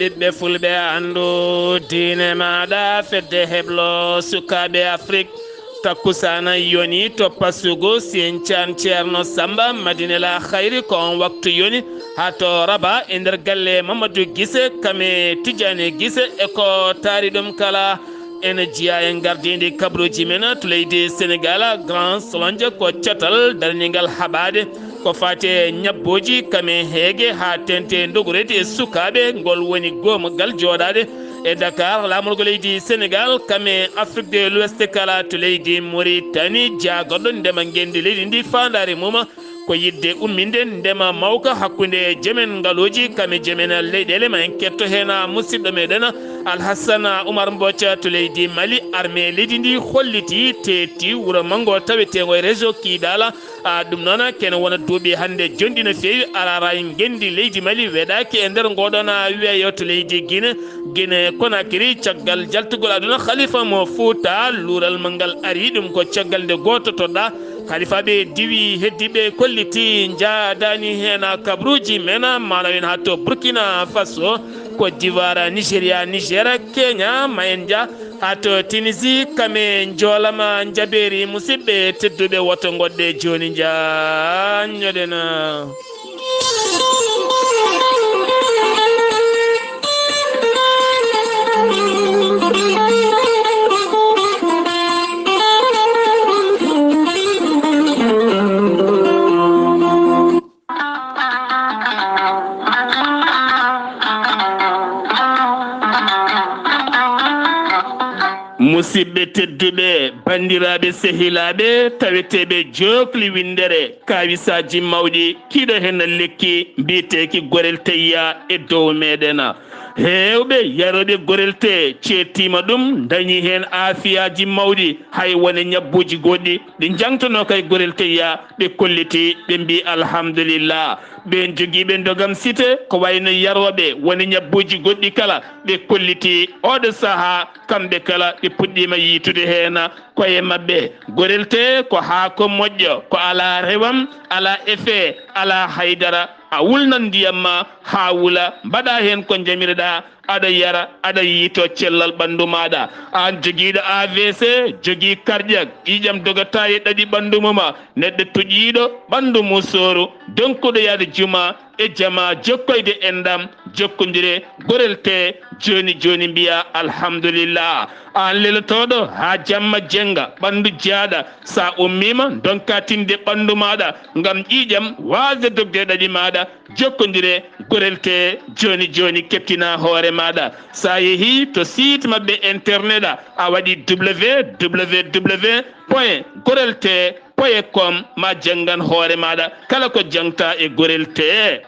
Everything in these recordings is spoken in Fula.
ɓiɓɓe fulɓe andu diine maɗa fedde heblo sukaɓe Afrique takkusana yoni toppa sugu siencan ceerno Samba madinela khayri ko on waktu yoni ha to raba e nder galle Mamadou Guissé kame Tidiane Guissé e ko taari ɗum kala ene jiya en gardidi kabruji men to leydi Sénégal grand solonje ko catal darningal haɓade ko fate ñabboji kame heege ha tente dogorede e sukaɓe ngol woni gomogal joɗade e Dakar lamorgo leydi Sénégal kame Afrique de l'Ouest kala to leydi Mauritanie jagoɗo ndema gendi leydi ndi fandare mum ko yidde umminde ndema mawka hakkude jemen ngaloji kame jemen leyɗele ma en ketto hena musidɗo meɗen Alhassana Oumar Mbocca to leydi Mali armée leydi ndi holliti teti wuro mango tawetego e réseau Kidala ɗum noon kene wona duuɓi hande jondi no fewi arara gendi leydi Mali weɗaki e nder ngoɗon weeyo to leydi Guinée Conakry caggal jaltugol aduna khalifa mo Fouta luural mangal ari ɗum ko caggal nde goto toɗɗa khalifaɓe diwi heddiɓe kolliti jaadani hen kabruji men mana en ha to Burkina Faso Côte d'Ivoire Nigéria Niger Kenya ma en ja ha to Tunisie kame joolama jaɓeri musidɓe tedduɓe woto goɗɗe joni jañoɗen musidɓe tedduɓe bandiraɓe sehilaɓe taweteɓe jokli windere kawisaji mawɗi kiɗo hen lekki mbiteki gorel teyya e dow meɗen hewɓe yaroɓe gorel te cettima ɗum dañi hen afiyaji mawɗi hay wone ñabbuji goɗɗi ɗi jangtono kay gorel teyya ɓe kolliti ɓe mbi alhamdulillah ɓen joguiɓe dogam cité ko wayno yaroɓe woni ñabbuji goɗɗi kala ɓe kolliti oɗo saaha kamɓe kala ɓe puɗɗima yitude hen koye mabɓe gorel te ko haako moƴƴo ko ala rewam ala effet ala haydara a wulnan ndiyam ma ha wula mbaɗa hen ko jamireɗa aɗa yara aɗa yiito cellal ɓandu maɗa an joguiɗo AVC jogui cardiaque ƴiƴam dogata e ɗaɗi ɓandu muma neɗɗo tuƴiɗo ɓandu musoru donkuɗo yaade juma e jama jokkoyde endam jokkodire gorel te joni joni mbiya alhamdulillah an lelotoɗo ha jamma jenga ɓandu jaaɗa sa ummima donka tinde ɓandu maɗa ngam ƴiƴam wasde dogde ɗaɗi maɗa jokkodire gorel te joni joni keptina hoore maɗa sa yeehi to site mabɓe internet a waɗi www.gorelte.com ma jangan hoore maɗa kala ko jangta e gorel te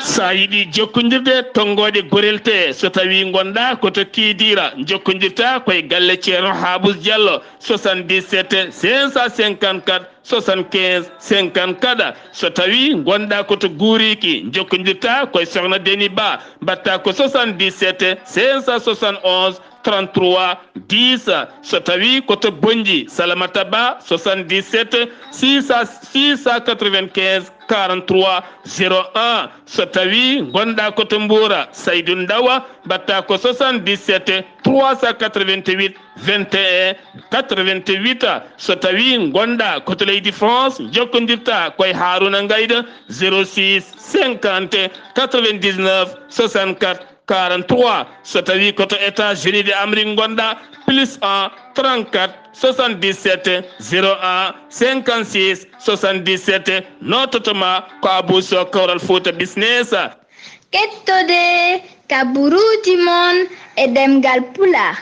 sa yiɗi jokkodirde tonggode gorel te so tawi gonɗa koto Kidira jokkodirta koye galle ceerno Habous Diallo 77 554 75 54 so tawi gonɗa koto Guriki jokkodirta koye sohna Deni Ba mbatta ko 77 571 33 10 so tawi koto Bonji Salamata Ba 77 695 43 01 so tawi gonɗa koto Mboura Saydou Ndawa mbatta ko 77 388 21 88 so tawi gonɗa koto leydi France jokkodirta koye Haruna Gayda 06 50 99 64 43 so tawi koto États-Unis d'Amérique gonɗa +1 34 77 01 56 77 nototoma ko Abou Sow Kawral Fouta Business kettode kaburuji mon e ɗemngal pulaar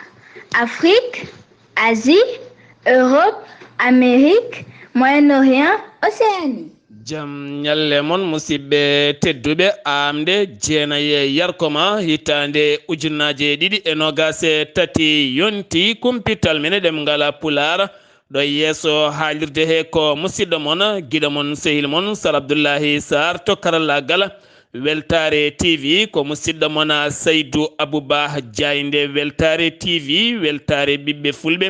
Afrique Asie Europe Amérique Moyen-Orient Océanie jam ñalle mon musidɓe tedduɓe aaɓnde jeenaye yarkomaa hitande ujunnaje ɗiɗi e nogase tati yonti kumpital mene ɗemngal pulaar ɗo yeeso haalirde he ko musidɗo mon giɗo mon sehil mon Sar Abdullahi Saar to karallagal Weltare TV ko musidɗo mon Saydou Abouba Diaynde Weltare TV weltare ɓiɓɓe fulɓe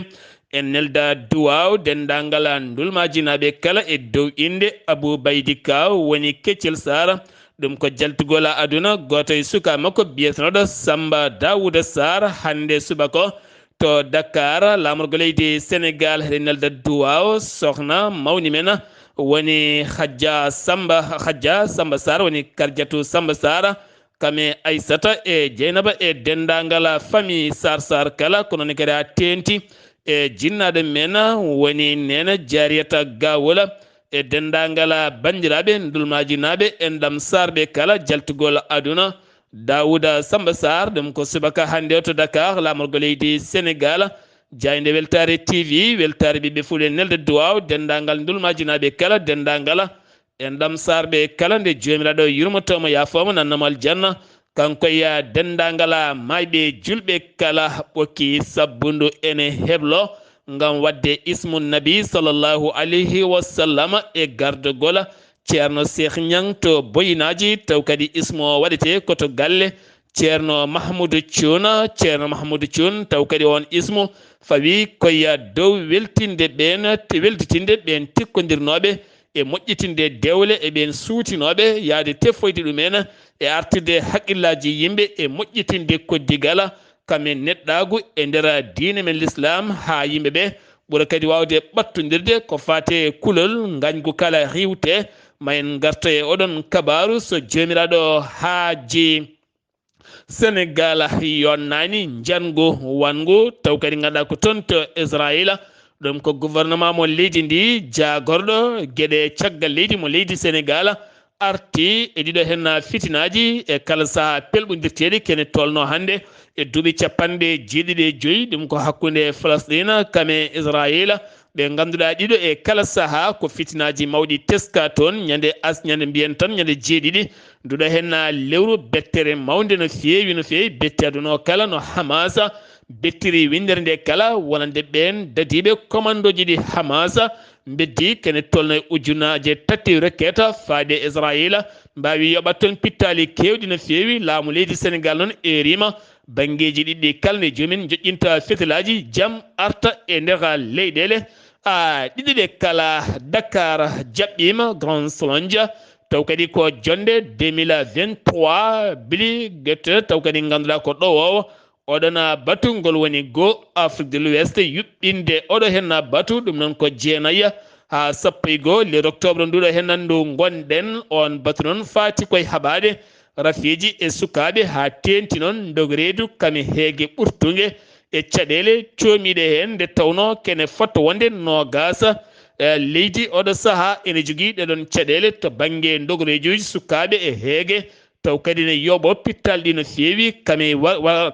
en nelda duwaw dendangal ndulmajinaɓe kala e dow inde Abou Baydi Kaw woni Keccel Sara ɗum ko jaltugola aduna goto e suka makko biyetenoɗo Samba Dawouda Sar hande subako to Dakar lamorgo leydi Sénégal heɗen nelda duwaw sohna mawni men woni Hadja Samba Sar woni Kardiatou Samba Sar kame Aissata e Dieynaba e dendagal famille Sar kala kono ne kadi a tenti e jinnaɗo men woni nena Jariyata Gawola e dendagal bandiraɓe dulmaji naɓe endam sarɓe kala jaltugol aduna Dawouda Samba Sar ɗum ko subaka hande to Dakar lamorgo leydi Sénégal jayde weltare TV weltare ɓiɓɓe fulɓe nelde duwaw dendagal dulmaji naɓe kala dendagal endam sarɓe kala nde jomiraɗo yurmotomo yafomo nannamo aljanna kanko ya dendagal mayɓe julɓe kala ɓokki sabbundu ene heblo ngam wadde ismu nabi sallallahu alayhi wa sallam e gardugol ceerno Cheikh Niang to boyinaji taw kadi ismu o waɗete koto galle ceerno Mahmoudou Thioune taw kadi on ismu fawi koye dow weltinde ɓen welditinde ɓen tikkodirnoɓe e moƴƴitinde dewle e ɓen suutinoɓe yaade teffoyde ɗumen e artirde haqqillaji yimɓe e moƴƴitinde koddigala kamen neɗɗagu e nder diine men l'islam ha yimɓeɓe ɓuura kadi wawde ɓattodirde ko fate kulol gañgu kala riwte ma en garta e oɗon kabaru so jomiraɗo haaji Sénégal yonnani jangu wangu taw kadi ganduɗa ko toon to Israël ɗum ko gouvernement mo leydi ndi jagorɗo gueɗe caggal leydi mo leydi Sénégal arti e ɗiɗo hen fitinaji e kala saaha pelɓodirteɗi kene tolno hande e duuɓi capanɗe jeeɗiɗi e joyyi ɗum ko hakkude Palestine kame Israël ɓe ganduɗa ɗiɗo e kala saaha ko fitinaji mawɗi teska toon ñande mbiyen tan ñande jeeɗiɗi nduɗo hen lewru bettere mawde no fewi betti aduna o kala no Hamasa bettiri windere nde kala wonande ɓen dadiɓe commando ji ɗi Hamasa beddi kene tolno e ujunnaje tati rekketa faade Israël mbawi yoɓat toon pittali kewɗi no fewi laamu leydi Sénégal noon erima bangeji ɗiɗɗi kala ne jomin joƴƴinta fetilaji jaam arta e nder leyɗele ɗiɗiɗe kala Dakar jaɓɓima Grand Solonja taw kadi ko jonde 2023 bili guette taw kadi ganduɗa ko ɗowowo oɗon batu ngol woni go Afrique de l'Ouest yuɓɓinde oɗo hen batu ɗum noon ko jeenayya ha sappo e goho le octobre nduɗo hen ndu gonɗen on batu noon faati koye haɓade rafiji e sukaɓe ha tenti noon dogoredu kame heege ɓurtugue e caɗele comiɗe hen nde tawno kene fotto wonde nogasa leydi oɗo saaha ene jogui ɗeɗon caɗele to banggue dogorejuji sukaɓe e heege taw kadi ne yooɓo pittal ɗi no fewi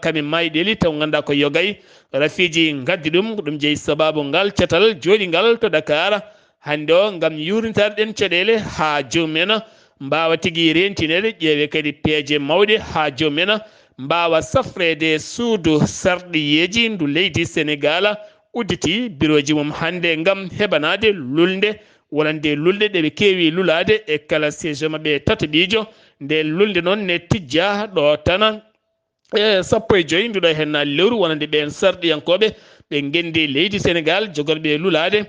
kame mayɗeli taw ganduɗa ko yogay rafiji gaddi ɗum jeeyi sababu ngal catal joɗigal to Dakar hande o gam yurnitade ɗen caɗele ha jomumen mbawa tigui rentinede ƴeewe kadi peeje mawɗe ha jomumen mbawa safrede suudu sarɗiyeji ndu leydi Sénégal udditi bureau ji mum hande gam heɓanade lulde wonande lulde ɗeɓe kewi lulade e kala siége mabɓe tataɓijo nde lulde noon ne tijja ɗo tan e sappo e joyyi nduɗo hen lewru wonande ɓen sarɗiyankoɓe ɓe gendi leydi Sénégal jogorɓe lulade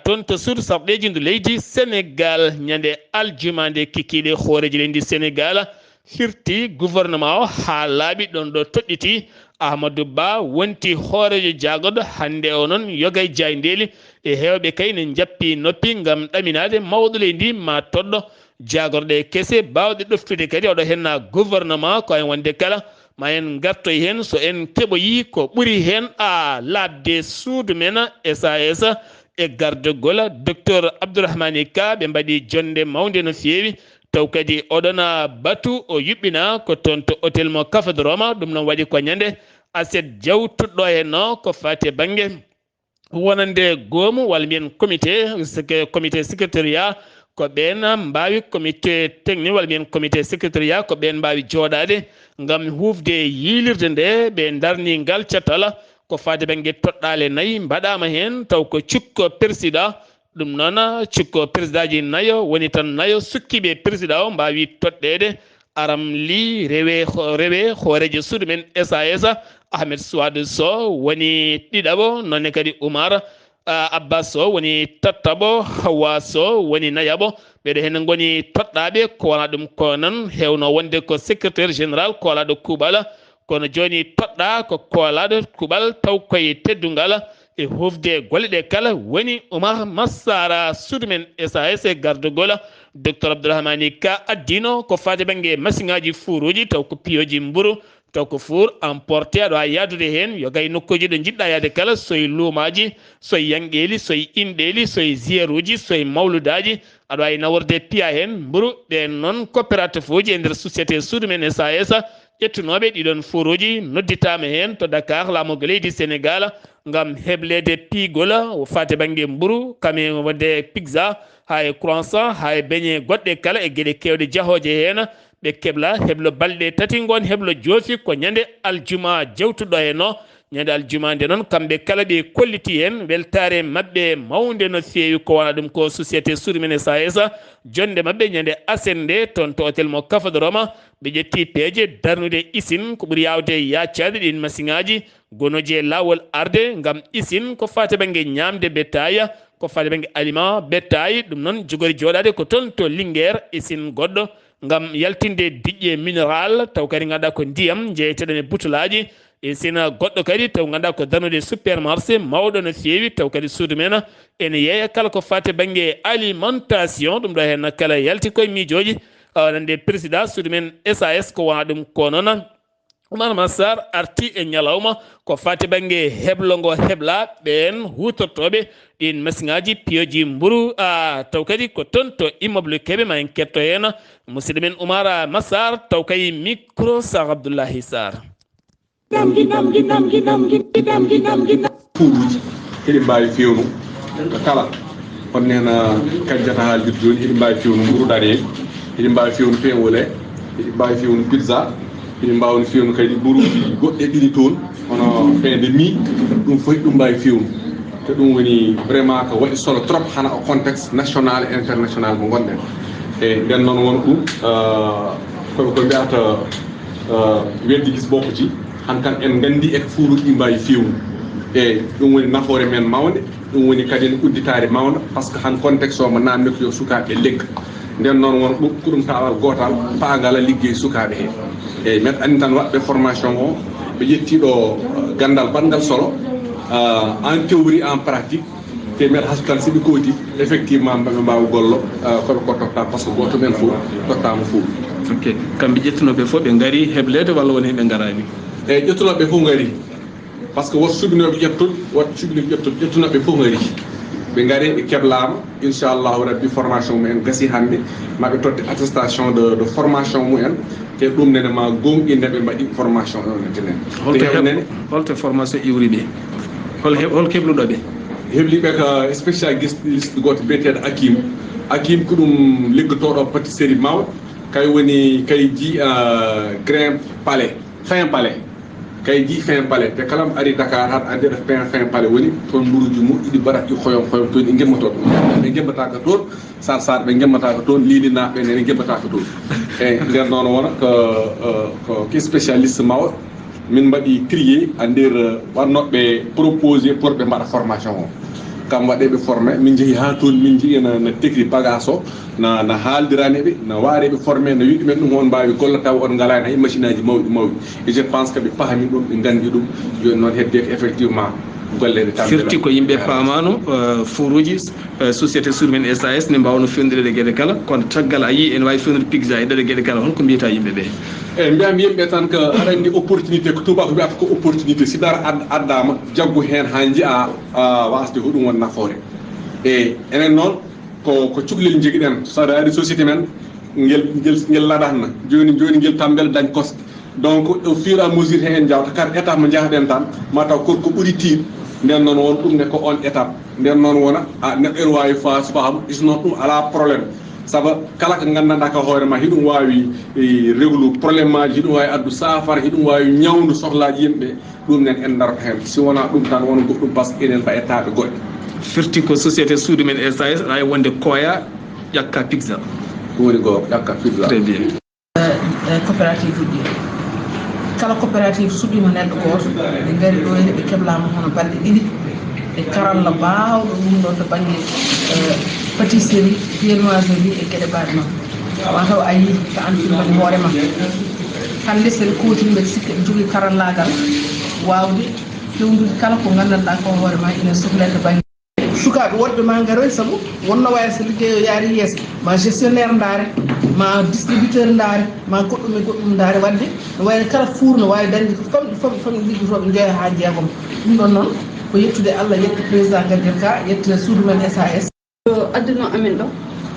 toon to suudu sarɗeji ndu leydi Sénégal ñande aljumande kikiɗe hooreji leydi Sénégal firti gouvernement o ha laaɓi ɗon ɗo toɗɗiti Ahmadou Ba wonti hoorejo jagoɗo hande o noon yogay jayndeli e hewɓe kay ne jappi noppi gam ɗaminade mawɗo leydi ma toɗɗo jagorɗe kese bawɗe ɗoftude kadi oɗo hen gouvernement ko en wonde kala ma en gartoy hen so en keɓoyi ko ɓuuri hen labde suudu men SAS e gardugol docteur Abdourahmane Ka ɓe mbaɗi jonde mawde no fewi taw kadi oɗon batu o yuɓɓina ko toon to hôtel mo Café-de-Rome ɗum noon waɗi ko ñande aset jawtuɗɗo hen no ko fati banggue wonande goomu walla mbiyen comité secrétariat ko ɓen mbawi comité technique walla mbiyen comité secrétariat ko ɓen mbawi jooɗade gam hufde yilirde nde ɓe darni ngal catala ko fade banggue toɗɗale nayyi mbaɗama hen taw ko cikko président ɗum noon cikko président ji nayo woni tan nayo sukkiɓe président o mbawi toɗɗede aram li rewe hoorejo suudu men SAS Ahmed Souadou Sow woni ɗiɗaɓo nonne kadi Oumar Abbas Sow woni tattaɓo Hawa Sow woni nayaɓo ɓeɗo hen goni toɗɗaɓe ko wona ɗum ko nan hewno wonde ko secrétaire général koolaɗo kuuɓal kono joni toɗɗa ko koolaɗo kuuɓal taw koye teddungal e hufde golle ɗe kala woni Oumar Massara suudu men SAS e gardugol docteur Abdourahmani Ka addino ko fati banggue machine ngaji fuuruji taw ko piyoji mburu taw ko four emporté aɗa wawi yadude hen yo gay nokkuji ɗo jiɗɗa yaade kala soye luumaji soye yanqeli soye inɗeli soye ziére uji soye mawludaji aɗa wawi naworde piya hen mburu ɓen noon coopérative uji e nder société suudu men SAS ƴettunoɓe ɗiɗon foruji nodditama hen to Dakar laamugo leydi Sénégal gam heblede piigol fate banggue mburu kame wadde pizza ha e croissant ha e beignet goɗɗe kala e gueɗe kewɗe jahoje hen ɓe kebla heblo balɗe tati gon heblo joofi ko ñande aljuma jewtuɗo henno ñande aljuma nde noon kamɓe kala ɓe kolliti hen weltare mabɓe mawde no fewi ko wona ɗum ko société suudu men SAS jonde mabɓe ñande asende toon to hôtel mo Kafadoroma ɓe ƴetti peeje darnude usine ko ɓuuri yawde yaccade ɗin machine ngaji gonoji e lawol arde gam usine ko fate banggue ñamde bétail ko fate banggue aliment bétail ɗum noon jogori joɗade ko toon to Linguére usine goɗɗo gam yaltinde diƴƴe minéral taw kadi ganduɗa ko ndiyam jeeyeteɗen e butulaji e sina goɗɗo kadi taw ganduɗa ko darnude supermarché mawɗo no fewi taw kadi suudu men ene yeeya kala ko fate banggue alimentation ɗum ɗo hen kala yalti koye miijoji nande président suudu men SAS ko wona ɗum ko noon Oumar Massar arti e ñalawma ko fate banggue heblogo hebla ɓen hutortoɓe ɗin machine ngaji piyoji mburu taw kadi ko toon to immeuble keɓe ma en ketto hen musidɗo men Oumar Massar taw kay micro Sar Abdullahi Saar fuuruji heɗi mbawi fewnu ko kala on nena kanjata haaldirde joni heɗi mbawi fewnu mburu ɗaɗe heɗi mbawi fewnu pain au lait heɗi mbawi fewnu pizza heɗi mbawni fewnu kadi buruji goɗɗe ɗiɗi toon hono pain de mie ɗum fof ɗum mbawi fewnu te ɗum woni vraiment ko waɗi solo trop hana o contexte national et international mo gonɗen e nden noon won ɗum ko mbiyata weddi gis bokkoji han kan en gandi e fuuruji ɗi mbawi fewnu e ɗum woni nafoore men mawde ɗum woni kadi ne udditare mawda par ce que han contexte o mo namdi ko yo sukaɓe legga nden noon won ɗum ko ɗum tawal gotal paagala liggey sukaɓe he eyyi men andi tan waɗɓe formation o ɓe ƴettiɗo gandal badgal solo en théorie en pratique te mbeɗa hasu tan siɓe kooti effectivement ɓe mbawa gollo koɓe kottota par ce que goto men fof tottama fof ok kamɓe ƴettunoɓe fof ɓe gaari heblede walla woni heɓe garani eyyi ƴettunoɓe fof gaari par ce que woto suɓinoɓe ƴettuɗ woto suɓinoɓe ƴettuɗ ƴettunoɓe fof gaari ɓe gaari ɓe keblama inchallahu rabbi formation mumen gasi hande maɓe totte attestation de formation mumen te ɗum nene ma gonɗinde ɓe mbaɗi formation o nene holto formation iwri ɓe hol kebluɗoɓe hebliɓe ko spécialiste goto biyeteɗo Hakim ko ɗum liggotoɗo pâtisserie mawɗo kay woni kay ji grain palais fin palais kay ji fin palais te kala ari Dakar han andi ɗo fin palais woni toon mburuji moƴƴiɗi mbaɗat ɗi hoyon toon ɗi gemmatoɗo ɓe gemmataka toon sar ɓe gemmataka toon lilinaɓe nene gemmataka toon eyyi nder noon wona ko spécialiste mawɗo min mbaɗi trier a nder wannoɓe proposé pour ɓe mbaɗa formation o kam waɗeɓe formé min jeehi ha toon min jii no tekri bagage o no haaldiraniɓe no wareɓe formé no wiɗi men ɗum on mbawi golla taw on ngalani hay machine aji mawɗi et je pense que ɓe pahami ɗum ɓe gandi ɗum joni noon hedde ko effectivement gollede firti ko yimɓe paamano foruji société suudu men SAS ne mbawno fewndire gueɗe kala kono caggal a yi ene wawi fewnude pizza e ɗeɗe gueɗe kala holko mbiyata yimɓeɓe eyyi mbiyami yimɓe tan ko aɗa andi opportunité ko tubako wiyata ko opportunité si dara addama jaggu hen ha jiiya wasde ko ɗum won nafoore eyyi enen noon ko cukalel jiguiɗen saɗa ari société men ngel laɗatna joni ngel tambel dañ koste donc au fur et à mesure he en jawta kala étape mo jaahaɗen tan mataw ko ɓuuri tiiɗ nden noon won ɗum ne ko on étape nden noon wona neɗɗo ene wawi fas faham isno ɗum ala probléme saabu kala ko gandanɗa ko hoorema hiɗum wawi réglu probléme aji hiɗum wawi addu safara hiɗum wawi ñawdu sohlaji yimɓe ɗum nen en darata hen si wona ɗum tan wona goɗɗum par ce que enen mba étape goɗɗe firti ko société suudu men SAS aɗa wonde koya ƴakka pizza ɗum woni go ƴakka pizza très bien coopérative uji kala coopérative suɓima neɗɗo goto ɓe gaari ɗo ɓe keblama hono balɗe ɗiɗi e karalla bawɗo ɗum ɗon to banggue pâtisserie viennoiserie e gueɗe mbaɗe noon mataw a yii ko an filmani hoorema hande sen kootini mbeɗa sikki ɓe jogui karallagal wawde fewnude kala ko gandanɗa ko hoorema ina sohlede banggue sukaɓe wonɓe ma garoy saabu wonno wawi so ligguey o yaari yeeso ma gestionnaire ndaare ma distributeur ndaare ma goɗɗum e goɗɗum ndaare wadde no wayno kala four no wawi dañde ko famɗi liggotoɓe jeeya ha jeegom ɗum ɗon noon ko yettude Allah yetta président Gadir Ka yetta suudu men SAS adduno amen ɗo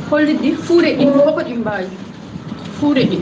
holliɗɗi fuure ɗi hoko ɗi mbawi fuure ɗi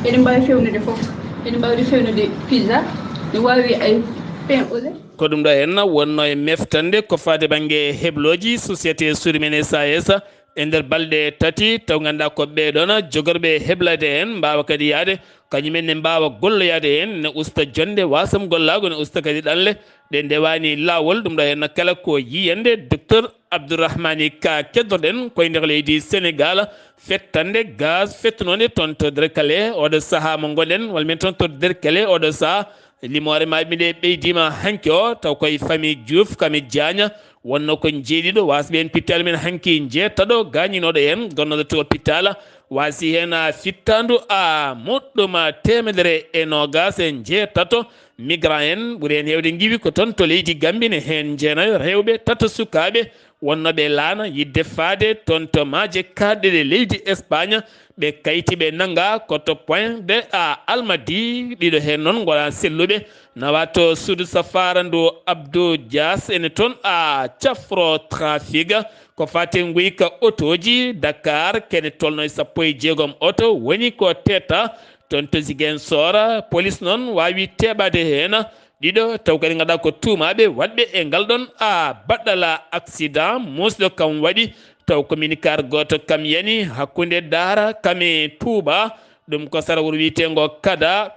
eɗi mbawi fewnude foof eɗi mbawde fewnude pizza ne wawi ay pain au lait ko ɗum ɗo henna wonno e meftande ko fade banggue hebloji société suudu men SAS e nder balɗe tati taw ganduɗa ko ɓeɗon jogorɓe heblade hen mbawa kadi yaade kañumen ne mbawa golloyade hen ne usta jonde wasam gollago ne usta kadi ɗanle ɗe ndewani lawol ɗum ɗo henna kala ko yiyande docteur Abdourahmani Ka keddoɗen koye nder leydi Sénégal fettande gaz fettunode toon to Derklé oɗo saaha mo gonɗen walmin toon to Derklé oɗo saaha limore maɓe nde ɓeydima hanki o taw koye famille Diouf kami Diagna wonno ko jeeɗiɗo wasɓe hen pittal men hanki jeettaɗo gañinoɗo hen gonnoɗo to hôpital wasi hen fittandu a moɗɗuma temedere e nogas e jeetato migrant en ɓuuri hen hewde giwi ko toon to leydi Gambie ne hen jeenayo rewɓe tato sukaɓe wonnoɓe laana yidde faade toon to maaje kaɗɗe ɗe leydi Espagne ɓe kayti ɓe nanga koto point de a Almadi ɗiɗo hen noon gona selluɓe nawa to suudu safara ndu Abdou Dias ene toon a cafro trafic ko fate guyka auto ji Dakar kene tolno e 16 auto woni ko teta toon to Ziguinchor police noon wawi teɓade hen ɗiɗo taw kadi ganduɗa ko tuumaɓe wadɓe e ngal ɗon a baɗɗala accident musɗo kam waɗi taw communicar goto kam yani hakkude Dara kame Touba ɗum ko sara wuro wiyetego Kada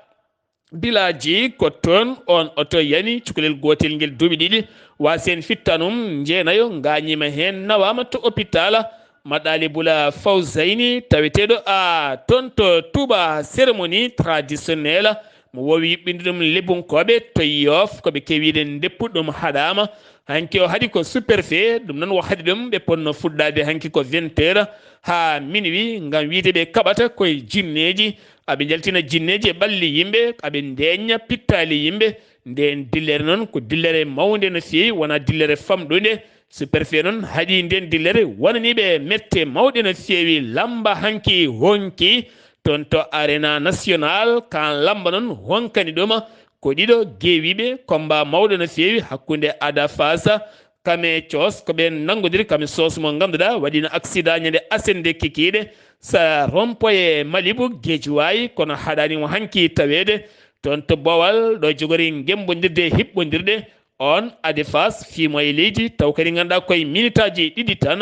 bilaji ko toon on auto yani cukalel gotel nguel duuɓi ɗiɗi wasen fittanum jeenayo gañima hen nawama to hôpital Maɗali Bula Fawzayni taweteɗo a toon to Touba cérémonie traditionnelle mo wowi yiɓɓinde ɗum lebunkoɓe to Yoff koɓe kewide deppuɗo ɗum haɗama hanki o haɗi ko superfet ɗum noon o haɗi ɗum ɓe ponno fuɗɗade hanki ko 20 heures ha minuit gam wiide ɓe kaɓata koye jinneji aɓe jaltina jinneji e ɓalli yimɓe aɓe ndeña pittali yimɓe nden dillere noon ko dillere mawde no fewi wona dillere famɗude superfet noon haɗi nden dillere wonaniɓe mette mawɗe no fewi lamba hanki honki toon to arena national kan lamba noon honkani ɗuma ko ɗiɗo gewiɓe combat mawɗo no fewi hakkude Ada Fasa kame Thios ko ɓen nanggodiri kame sos mo ganduɗa waɗino accident ñande asende kikiɗe sa rompoye Malibu Guédiawaye kono haɗanimo hanki tawede toon to Bowal ɗo jogori gembodirde hiɓɓodirde on Ada Fas fimo e leydi taw kadi ganduɗa koye minutaji ɗiɗi tan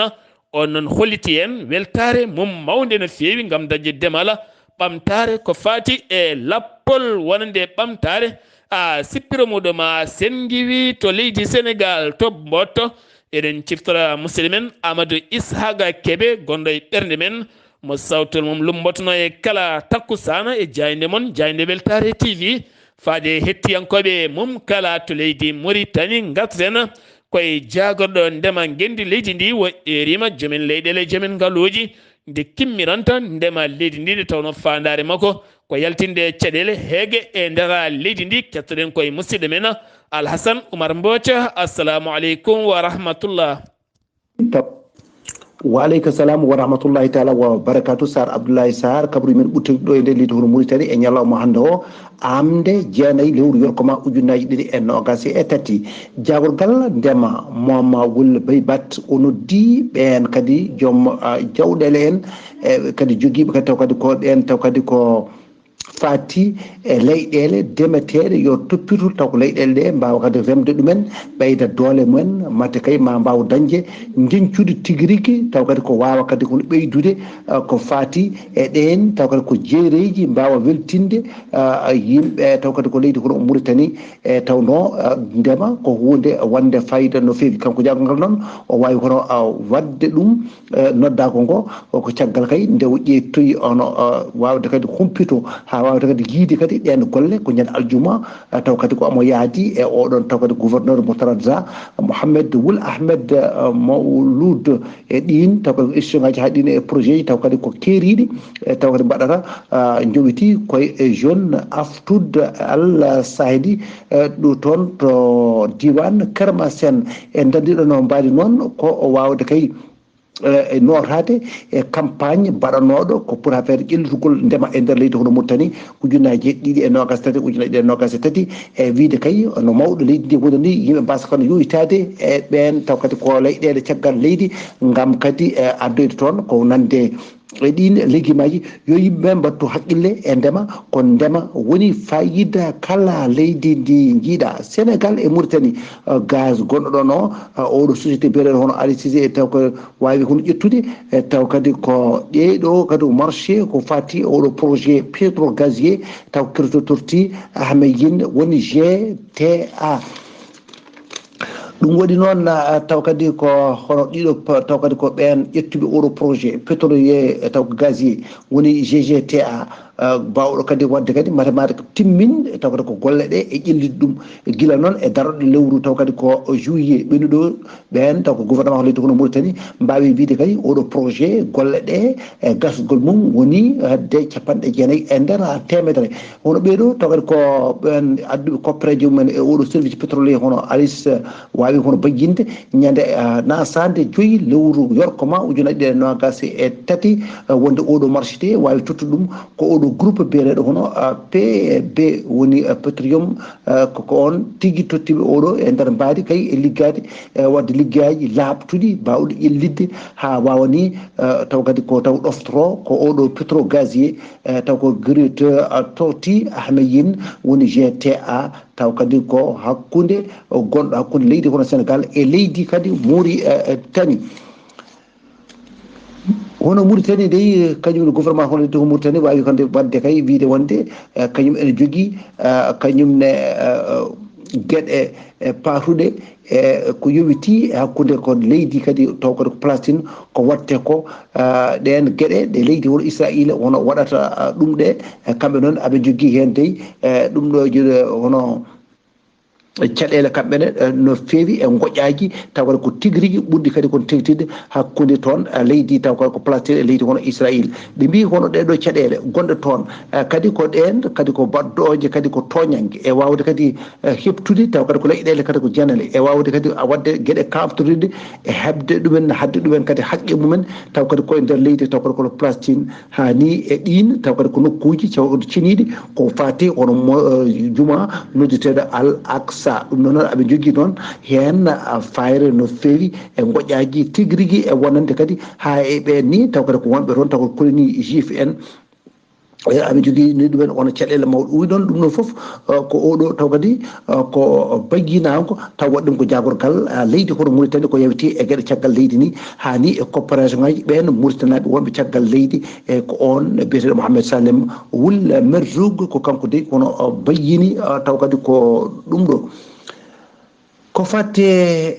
on noon holliti en weltare mum mawde no fewi gam dañde demala ɓamtare ko fati e lappol wonande ɓamtare a sippiro muɗum sen giwi to leydi Sénégal to Mboto eɗen ciftora musidɗo men Amadou Ishaga Kebe gonɗo e ɓernde men mo sawtol mum lumbotno e kala takkusana e jayde mon jayde weltare TV faade hettiyankoɓe mum kala to leydi Mauritanie garten koye jagorɗo ndema gendi leydi ndi wo erima jomen leyɗele jomen ngaluji nde kimmiranta ndema leydi ndi nde tawno fandare makko ko yaltinde caɗele heege e nder leydi ndi kettoɗen koye musidɗo men Alhassane Oumar Mbotia assalamu aleykum wa rahmatullah. Waaleykum salam wa rahmatullahi taala wa barakatu. Sar Abdullahi Saar kabru men ɓuttiri ɗo e nder leydi hono Mauritanie e ñalawma hannde o amde jeenayyi lewru yorkoma ujunnaji ɗiɗi e nogas e tati jagorgal ndema moma wul baybat o noddi ɓen kadi joom jawɗele en kadi joguiɓe kadi taw kadi ko ɗen taw kadi ko fati e leyɗele demeteɗe yo toppito taw ko leyɗele ɗe mbawa kadi remde ɗumen ɓeyda doole mumen matte kay ma mbawa dañde jencude tigui rigui taw kadi ko wawa kadi kono ɓeydude ko fati e ɗen taw kadi ko jeereji mbawa weltinde yimɓe taw kadi ko leydi kono Mauritanie e tawno ndema ko hunde wonde fayida no fewi kanko jaggongal noon o wawi kono wadde ɗum noddako ngo ko caggal kay nde o ƴettoyi ono wawde kadi humpito ha wawata kadi yiide kadi ɗen golle ko ñande aljuma taw kadi ko amo yaadi e oɗon taw kadi gouverneur mo taradza Mohamed Wul Ahmed Mawlud e ɗin taw kadi émission ngaji ha ɗin e projet ji taw kadi ko keeriɗi taw kadi mbaɗata jowiti koye jeune aftude Allah sahidi ɗo toon to diwan Kermasen e dandiɗo no mbaɗi noon ko wawde kay e notade e campagne mbaɗanoɗo ko pour affaire ƴellitugol ndema e nder leydi hono Mauritanie ujunnaji ɗiɗi e nogas tati ujunnaji ɗiɗi e nogas e tati e wiide kay no mawɗo leydi ndi woni ni yimɓe mbasa kono yoyitade e ɓen taw kadi ko leyɗele caggal leydi gam kadi addoyde toon ko nande e ɗin léguimaji yo yimɓeɓe mbattu haqqille e ndema ko ndema woni fayida kala leydi ndi jiiɗa Sénégal e Mauritanie gaz gonɗo ɗon o oɗo société biyeteɗo hono Alisisi e taw ko wawi hono ƴettude e taw kadi ko ɗeɗo kadi marché ko fati oɗo projet pétrogazier taw kirtotorti Ahmeyine woni GTA ɗum waɗi noon taw kadi ko hono ɗiɗo taw kadi ko ɓen ƴettuɓe oɗo projet pétrolier taw ko gazier woni GGTA bawɗo kadi wadde kadi mathématique timminde taw kadi ko golle ɗe e ƴellide ɗum guila noon e daroɗe lewru taw kadi ko juillet ɓennuɗo ɓen taw ko gouvernement leydi kono Mauritanie mbawi wiide kadi oɗo projet golle ɗe e gasgol mum woni hadde 90 e nder temedere hono ɓeeɗo taw kadi ko ɓen adduɓe koppereje mumen e oɗo service pétrolier hono Alice wawi hono bajjinde ñande nasade 5 lewru yorkoma ujunnaji ɗiɗi e nogas e tati wonde oɗo marché te wawi tottude ɗum ko oɗo groupe biyeteɗo hono PB woni Petroleum koko on tigui tottiɓe oɗo e nder mbaadi kay e liggade wadde liggaji labtuɗi bawɗi ƴellidde ha wawani taw kadi ko taw ɗoftoro ko oɗo pétrogazier taw ko grete toti Ahmeyine woni GTA taw kadi ko hakkude gonɗo hakkude leydi kono Sénégal e leydi kadi Mauritanie hono Mauritanie dey kañum gouvernement hono leydi ko Mauritanie wawi kande wadde kay wiide wonde kañum ene jogui kañumne gueɗe patuɗe e ko yowiti hakkude ko leydi kadi taw kadi ko Palestine ko watte ko ɗen gueɗe ɗe leydi hono Israël hono waɗata ɗum ɗe kamɓe noon aɓe jogui hen dey ɗum ɗo hono caɗele kamɓene no feewi e goƴaji taw kadi ko tigui rigui ɓurɗi kadi kon tengtide hakkude toon leydi taw kadi ko Palestine e leydi hono Israël ɓe mbi hono ɗeɗo caɗele gonɗe toon kadi ko ɗen kadi ko baddoje kadi ko toñangue e wawde kadi heptude taw kadi ko leyɗele kadi ko janale e wawde kadi wadde gueɗe kamtoride e hebde ɗumen hadde ɗumen kadi haqqe mumen taw kadi koye nder leydi taw kadi kono Palestine hani e ɗin taw kadi ko nokkuji taw kadi ceniɗi ko fati hono juma nodduteɗo Al Aqsa ɗum noon aɓe jogui noon hen fayre no feewi e goƴaji tigui rigui e wonande kadi ha e ɓen ni taw kadi ko wonɓe toon taw ko colonie juif en aɓe jogui ni ɗumen wona caɗele mawɗo wi ɗon ɗum ɗon foof ko oɗo taw kadi ko bagguinako taw waɗi ɗum ko jagorgal leydi kono Mauritanie ko yawti e gueɗe caggal leydi ni hani e coopération ngaji ɓen Mauritanaɓe wonɓe caggal leydi e ko on biyeteɗo Mohamed Salem Wul Merzoug ko kanko de kono bayyini taw kadi ko ɗum ɗo ko fatte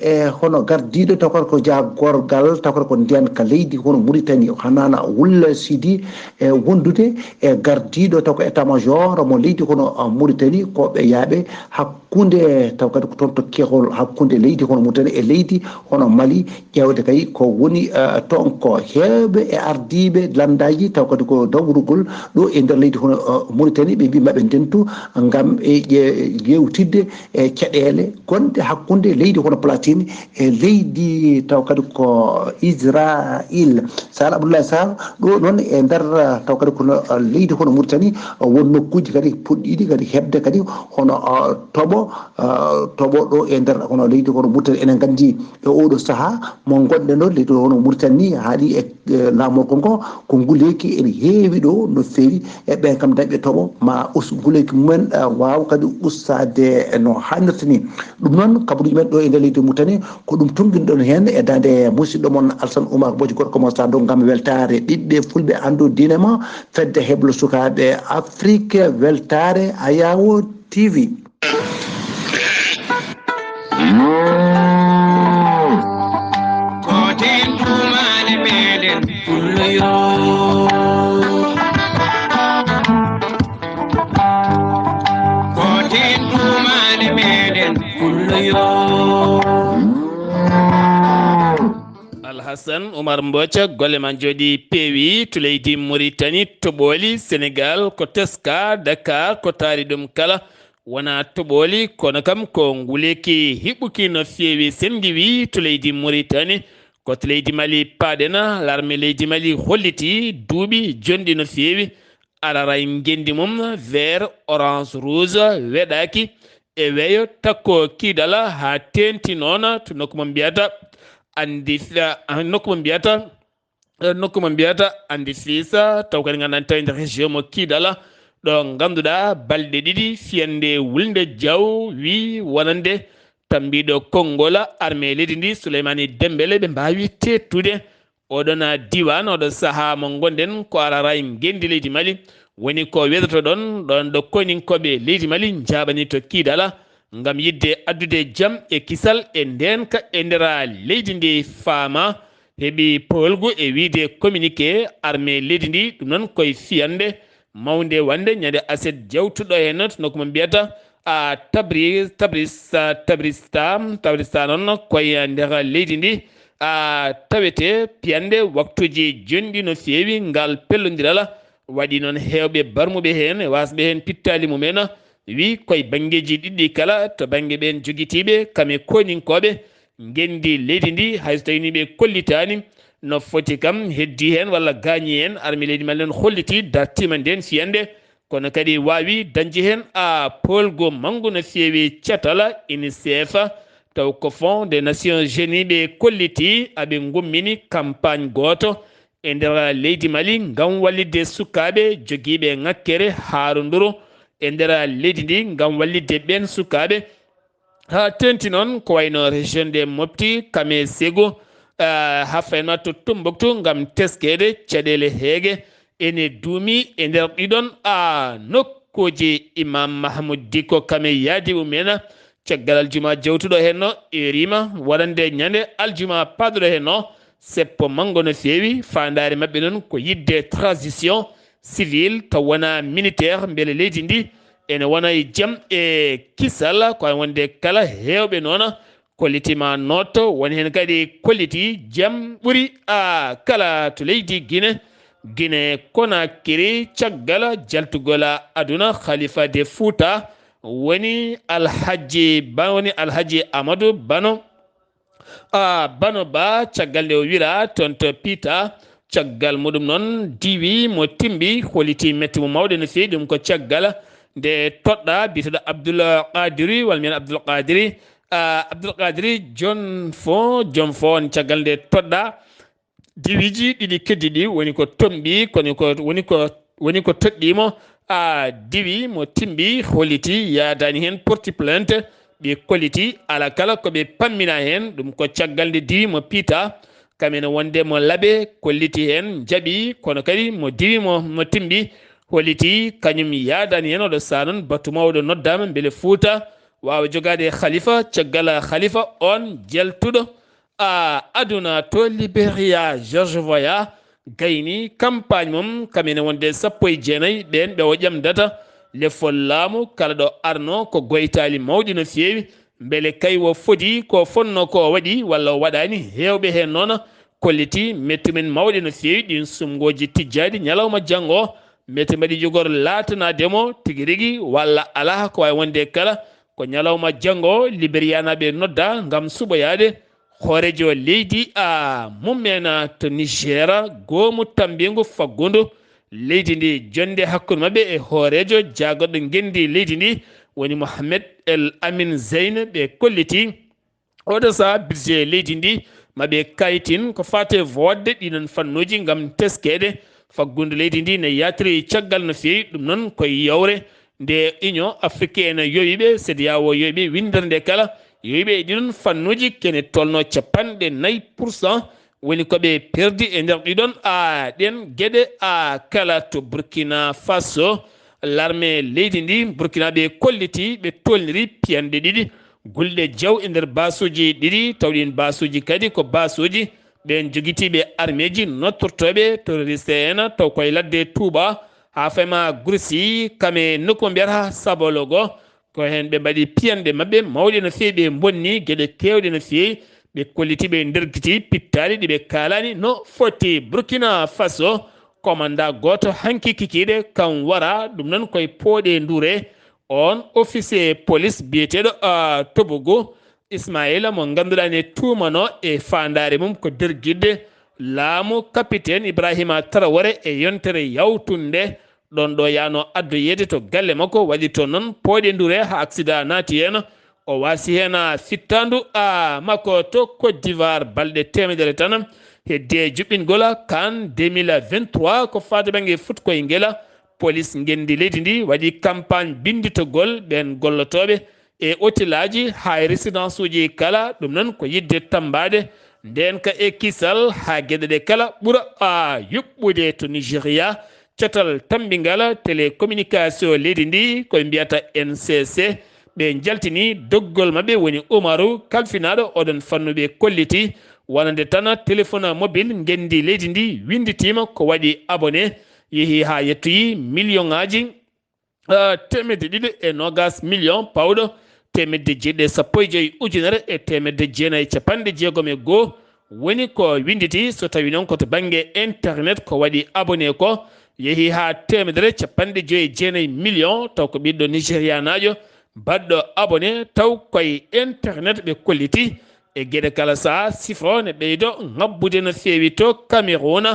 e hono gardiɗo taw kadi ko jagorgal taw kadi ko ndiyanka leydi hono Mauritanie hanana Wulla Sidi e wondude e gardiɗo taw ko état major mo leydi hono Mauritanie ko ɓe yaaɓe hakkude taw kadi ko toon to kehol hakkude leydi hono Mauritanie e leydi hono Mali ƴewde kay ko woni toon ko heewɓe e ardiɓe landaji taw kadi ko dawrugol ɗo e nder leydi hono Mauritanie ɓe mbi maɓe ndentu gam e yewtidde e caɗele gonɗe hakkude leydi hono Palestine e leydi taw kadi ko Israël Sar Abdullahi Saar ɗo noon e nder taw kadi kono leydi hono Mauritanie won nokkuji kadi puɗɗiɗi kadi hebde kadi hono toɓo ɗo e nder hono leydi hono Mauritanie enen gandi e oɗo saaha mo gonɗen ɗo leydi hono Mauritanie haaɗi e lamorko ngo ko nguleyki ene heewi ɗo no feewi e ɓen kam dañɓe toɓo ma nguleyki mumen wawa kadi ustade no hannirta ni ɗum noon kabaruji men ɗo e nder leydi Mauritanie ko ɗum tonguinoɗon hen e dande musidɗo moon Alassane Oumar Boji gorko mo sa ɗo gam weltare ɓiɓɓe fulɓe andu dinema fedde heblo sukaɓe Afrique weltare Ayawo TV Alhassan Oumar Mbotia golle man jooɗi peewi to leydi Mauritanie toɓoli Sénégal ko teska Dakar ko taari ɗum kala wona toɓoli kono kam ko nguleki hiɓɓuki no feewi sen giwi to leydi Mauritanie ko to leydi Mali paaɗena l'armée leydi Mali holliti duuɓi jonɗi no feewi alaray gendi mum vert orange rouge weɗaki e weeyo takko kiidala ha tenti noon to nokku mo mbiyata andi nokku mo mbiyata andi fiisa taw kadi ganduɗa tawi nder région mo kiidala ɗo ganduɗa balɗe ɗiɗi fiyande wulde diaw wi wonande tambiɗo konngol armée leydi ndi Souleymani Dembélé ɓe mbawi tettude oɗon diwan oɗo saaha mo gonɗen ko araray gendi leydi Mali woni ko wedoto ɗon ɗo koninkoɓe leydi Mali jaɓani to kiidala ngam yidde addude jaam e kisal e ndenka e ndera leydi ndi faama heeɓi polgu e wiide communiqué armée leydi ndi ɗum noon koye fiyande mawde wande ñande aset jawtuɗo hen to nokku mo mbiyata tabrista noon koye nder leydi ndi tawete piyande waktuji jonɗi no feewi ngal pellodiral waɗi noon hewɓe barmuɓe hen e wasɓe hen pittali mumen wi koye banggueji ɗiɗɗi kala to banggue ɓen joguitiɓe kame koninkoɓe gendi leydi ndi hayso tawini ɓe kollitani no foti kam heddi hen walla gañi hen armée leydi Mali noon holliti dartima nden fiyande kono kadi wawi dañde hen polgo manggu no feewi ceetala UNICEF taw ko fond des nations unies ɓe kolliti aɓe gummini campagne goto e nder leydi Mali ngam wallidde sukaɓe joguiɓe ngakkere haaroduru e nder leydi ndi ngam wallidde ɓen sukaɓe ha tenti noon ko wayno région de Mopti Kame Ségo ha fayma to Tombouctou ngam teskede caɗele heege ene duumi e nder ɗiɗon nokkuji Imam Mahmoud Dicko Kame yaadi mumen caggal aljuma jawtuɗo henno e rima waɗande ñande aljuma paduɗo henno seppo mango no feewi fandare mabɓe noon ko yidde transition civile taw wona militaire beele leydi ndi ene wona e jaam e kisal ko wonde kala hewɓe noon kollitima noto woni hen kadi kolliti jaam ɓuuri kala to leydi Guinée Conakry caggal jaltugol aduna khalifa de Fouta woni alhaji Amadou Bano Ba caggal nde o wira toon to Piita caggal muɗum noon diwi mo timbi holliti metti mo mawɗe no fewi ɗum ko caggal nde toɗɗa biteɗo Abdoulqadiri walla mbiyen Abdoulqadiri John Fo on caggal nde toɗɗa diwiji ɗiɗi keddiɗi woni ko tomɓi woni ko toɗɗimo diwi mo timbi holliti yadani hen porti plainte ɓe kolliti ala kala koɓe pammina hen ɗum ko caggal nde diwi mo Piita kamene wonde mo laaɓe kolliti hen jaaɓi kono kadi mo diwi mo timbi holliti kañum yadani hen oɗo saa noon batu mawɗo noddama beele Fouta wawa jogade khalifa caggal khalifa on jaltuɗo aduna to Libéria George Voya gayni campagne mum kamene wonde 19 ɓen ɓe o ƴamdata lefol laamu kala ɗo arno ko goytali mawɗi no feewi beele kay wo foti ko fonno ko waɗi walla o waɗani hewɓe hen noon kolliti metti men mawɗe no feewi ɗin sumgoji tijjadi ñalawma janggo metti mbaɗi jogor latanademo tigui rigui walla ala ko wawi wonde kala ko ñalawma janggo Libérianaɓe nodda gam suɓoyade hoorejo leydi mummen to Niger goomu tambingu faggudu leydi ndi jonde hakkude mabɓe e hoorejo jagoɗɗo gendi leydi ndi woni Mohamed El Amin Zeyne ɓe kolliti oɗo saha budget leydi ndi maɓe kayitin ko fate vodde ɗiɗon fannuji gam teskede faggudu leydi ndi ne yatiri caggal no fewi ɗum noon koye yawre nde Union africaine yowiɓe CEDEAO yowiɓe windere nde kala yowiɓe ɗiɗon fannuji kene tolno 4% woni koɓe perdi e nder ɗiɗon ɗen gueɗe kala to Burkina Faso l'armée leydi ndi Burkina ɓe kolliti ɓe tolniri piyande ɗiɗi gulɗe jaw e nder basuji ɗiɗi tawɗin basuji kadi ko basuji ɓen joguitiɓe armée ji nottortoɓe terroriste en taw koye ladde Touba ha fema Gursi kame nokku mo mbiyata Sabologo ko hen ɓe mbaɗi piyanɗe maɓɓe mawɗe no feewi ɓe bonni gueɗe kewɗe no feewi ɓe kolliti ɓe ndergiti pittali ɗiɓe kalani no foti. Burkina Faso commanda goto hanki kikiɗe kan wara ɗum noon koye pooɗe ndure on officier police biyeteɗo Tobogo Ismaila mo ganduɗa ne tumano e fandare mum ko derguidde laamu capitaine Ibrahima Traoré e yontere yawtunde ɗon ɗo yano addoyede to galle makko waɗi to noon pooɗe ndure ha accident naati hen o wasi hen fittandu makko to Côte d'Ivoire balɗe temedere tan hedde juɓɓingol kan 2023 ko fati banggue futkoye guela police gendi leydi ndi waɗi campagne binditogol ɓen gollotoɓe e hôtelaji ha résidence uji kala ɗum noon ko yidde tambade nden ka e kisal ha gueɗeɗe kala ɓuura yuɓɓude to Nigéria catal tambingal télécommunication leydi ndi koye mbiyata NCC ɓe jaltini doggol mabɓe woni Umaru kalfinaɗo oɗon fannuɓe kolliti wonande tan téléphone mobile gendi leydi ndi winditima ko waɗi abonné yeehi ha yettoyi million ngaji temedde ɗiɗi e nogas million pawɗo temedde jeeɗiɗi sappo e joyyi ujunere e temedde jeenayyi capanɗe jeegom e goho woni ko winditi so tawi noon koto banggue internet ko waɗi abonné ko yeehi ha temedere capanɗe joyyi e jeenayyi million taw ko ɓiɗɗo Nigéria najo baɗɗo abonné taw koye internet ɓe kolliti e gueɗe kala saha sifo ne ɓeydo ngabbude no feewi to Cameroun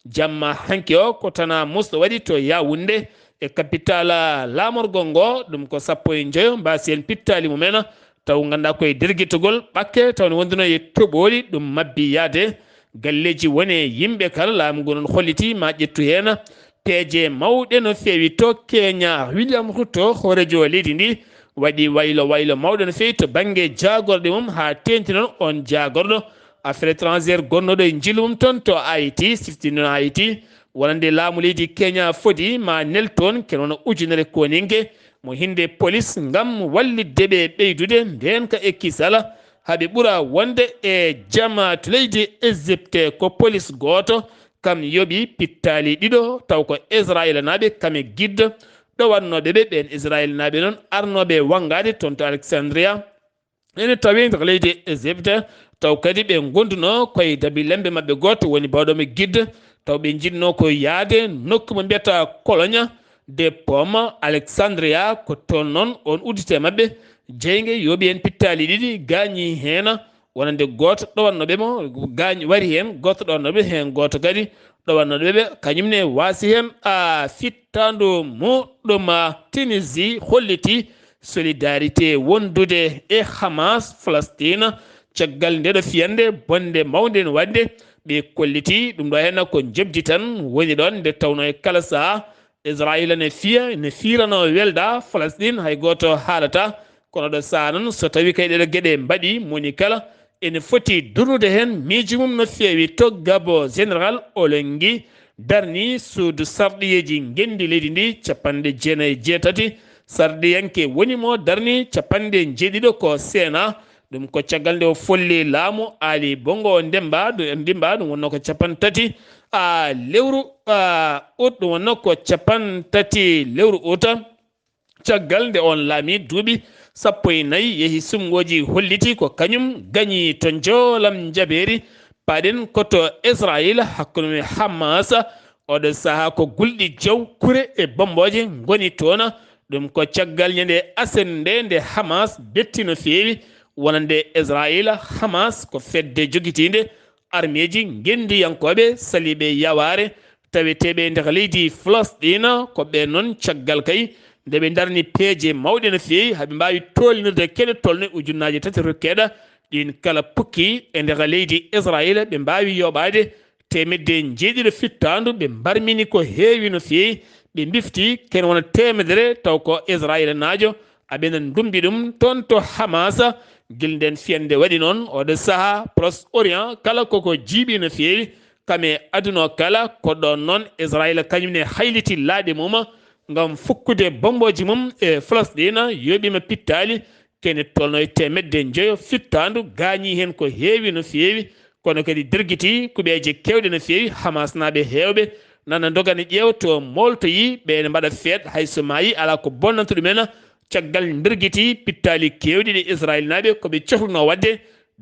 jamma hanki o ko tana musɗo waɗi to Yaoundé e capital lamorgol ngo ɗum ko sappo e joyo mbasi en pittali mumen taw ganduɗa koye derguitogol ɓakke taw ne wonduno e toɓoli ɗum mabbi yaade galleji wone yimɓe kala laamu ngu noon holliti ma ƴettu hen peeje mawɗe no feewi to Kenya. William Ruto hoorejo leydi ndi waɗi waylo mawɗo no feewi to banggue jagorɗe mum ha tenti noon on jagorɗo affaire étrangére gonnoɗo e jiilu mum toon to Haïti siftinono Haïti wonande laamu leydi Kenya foti ma nelton kenono ujunere koningue mo hinde police ngam wallidde ɓe ɓeydude nden ka ekkisala haɓe ɓuura wonde e jama to leydi Égypte ko police goto kam yooɓi pittali ɗiɗo taw ko Israël naɓe kame guidde ɗo wannoɓe ɓe ɓen Israël naɓe noon arnoɓe wangade toon to Alexandria ene tawi nder leydi Égypte taw kadi ɓe gonduno koye dabi lembe mabɓe goto woni bawɗomo guidde taw ɓe jinno ko yaade nokku mo mbiyata Cologne de Pomme Alexandria ko toon noon on uddite mabɓe jeygue yooɓi hen pittali ɗiɗi gañi hen wonande goto ɗowannoɓe mo gañi wari hen goto ɗowannoɓe hen goto kadi ɗowannoɓeɓe kañumne wasi hen fittandu muɗum Tunisie holliti solidarité wondude e Hamas Palestine caggal ndeɗo fiyande bonde mawde no wadde ɓe kolliti ɗum ɗo hen ko jebdi tan woni ɗon nde tawno e kala saha Israël ne fiya ne firano welda Palestine hay goto haalata kono ɗo saha noon so tawi kay ɗeɗo gueɗe mbaɗi moni kala ene foti durnude hen miijo mum no feewi to Gabo général Olengui darni suudu sarɗiyeji gendi leydi ndi capanɗe jeenayyi e jeetati sarɗiyanke wonimo darni capanɗe jeeɗiɗo ko Sénat ɗum ko caggal nde o folli laamu Ali Bongo Ndemba ɗum wonno ko capantati lewru août ɗum wonno ko capantati lewru août caggal nde on laami duuɓi sappo e nayyi yeehi sumgoji holliti ko kañum gañi to joolam jabeeri paɗen koto Israël hakkude Hamas oɗo saaha ko gulɗi jaw kure e bomboje goni toon ɗum ko caggal ñande asende nde Hamas betti no feewi wonande Israël Hamas ko fedde jogitinde armeji gendiyankoɓe saliɓe yaware taweteɓe nder leydi Palestine ko ɓe noon caggal kay nde ɓe darni peeje mawɗe no feewi haɓe mbawi tolnirde keɗe tolno ujunnaje tati rokkeɗa ɗin kala pukki e nder leydi Israël ɓe mbawi yoɓade temedde jeeɗiɗo fittandu ɓe mbarmini ko heewi no feewi ɓe bifti ken wona temedere taw ko Israël naajo aɓena dumbi ɗum toon to Hamas guel nden fiyande waɗi noon oɗo saaha Proche Orient kala koko jiiɓi no feewi kame aduna kala ko ɗon noon Israël kañumne hayliti laaɗe mum ngam fukkude bomboji mum e Palestine yoɓima pittali kene tolno e temedde joyo fittandu gañi hen ko heewi no feewi kono kadi derguiti kuɓeje kewɗe no feewi Hamas naɓe hewɓe nana dogana ƴeew to moltoyi ɓe ne mbaɗa feet hayso maayi ala ko bonnanta ɗumen caggal ndirguiti pittali kewɗi ɗi israil naɓe koɓe cohluno wadde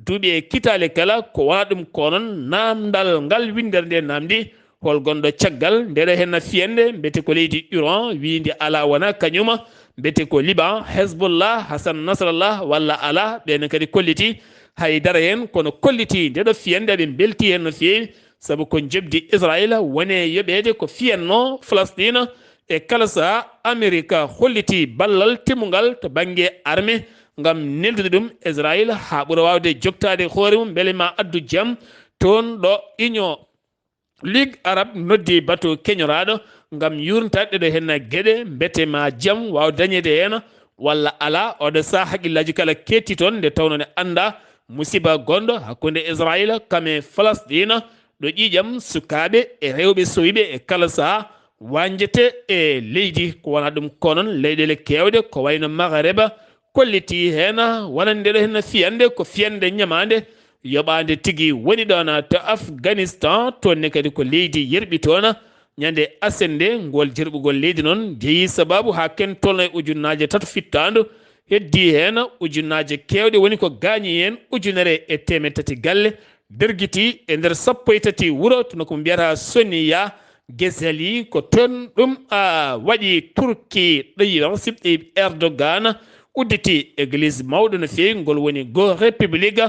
duuɓi e kitale kala ko wona ɗum konon namdal ngal windere nde namdi hol gonɗo caggal ndeɗo henna fiyande mbete ko leydi Iran windi ala wona kañuma mbete ko Liban Hezbollah Hassan Nasrallah walla ala ɓene kadi kolliti haydara hen kono kolliti ndeɗo fiyande aɓe belti hen no fewi saabu ko jebdi Israil wone yoɓede ko fiyanno Palestine e kala saha Amérique holliti ballal timmugal to banggue armée ngam neldude ɗum Israil ha ɓuura wawde jogtade hoore mum beele ma addu jaam toon ɗo Union Ligue Arabe noddi bateau keñoraɗo ngam yurnitade ɗeɗo henna gueɗe mbete ma jaam waw dañede hen walla ala oɗo saha haqqillaji kala ketti toon nde tawno ne anda musiba gonɗo hakkude Israil kame Palestine ɗo ƴiƴam sukaɓe e rewɓe sowiɓe e kala saha wanjete e leydi ko wona ɗum konon leyɗele kewɗe ko wayno Maghreba kolliti hen wonande ɗo henna fiyande ko fiyande ñamande yoɓande tigui woni ɗon to Afghanistan toonne kadi ko leydi yerɓi toon ñande asende ngol jerɓugol leydi noon jeeyi sababu ha ken tolno e ujunnaje tato fittandu heddi hen ujunnaje kewɗe woni ko gañi hen ujunere e temed tati galle derguiti e nder sappo e tati wuuro tono ko mbiyata Sonia Gezali ko toon ɗum waɗi Turki ɗoyi siɓɗi Erdogan udditi église mawɗo no fewi ngol woni go république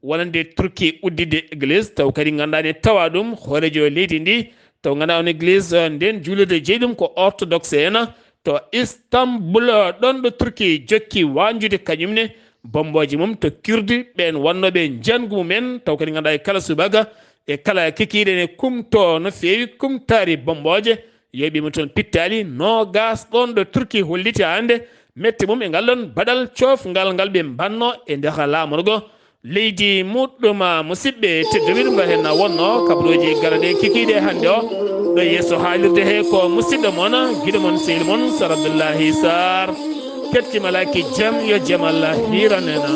wonande Turki uddide église taw kadi gandani tawa ɗum hoorejo leydi ndi taw ganduɗa on église nden julurde jeeɗum ko orthodoxe en to Istanbul ɗon ɗo Turki jokki wanjude kañumne bomboji mum to kurdi ɓen wannoɓe jangu mumen taw kadi ganduɗa e kala subaga e kala kikiɗen e kumto no fewi kumtari bomboje yoɓima toon pittali nogas ɗon ɗo Turki holliti hande mette mum e ngal ɗon baɗal cofgal ngal ɓe mbanno e nder lamorgo leydi muɗɗum musidɓe tedduɓe ɗum ɗo hen wonno kabaruji garaɗe kikiɗe hande o ɗo yesso haalirde he ko musidɗo moon guiɗo moon sehil moon Sar Abdullahi Saar kettimalaki jaam yo jaam Allah hiranena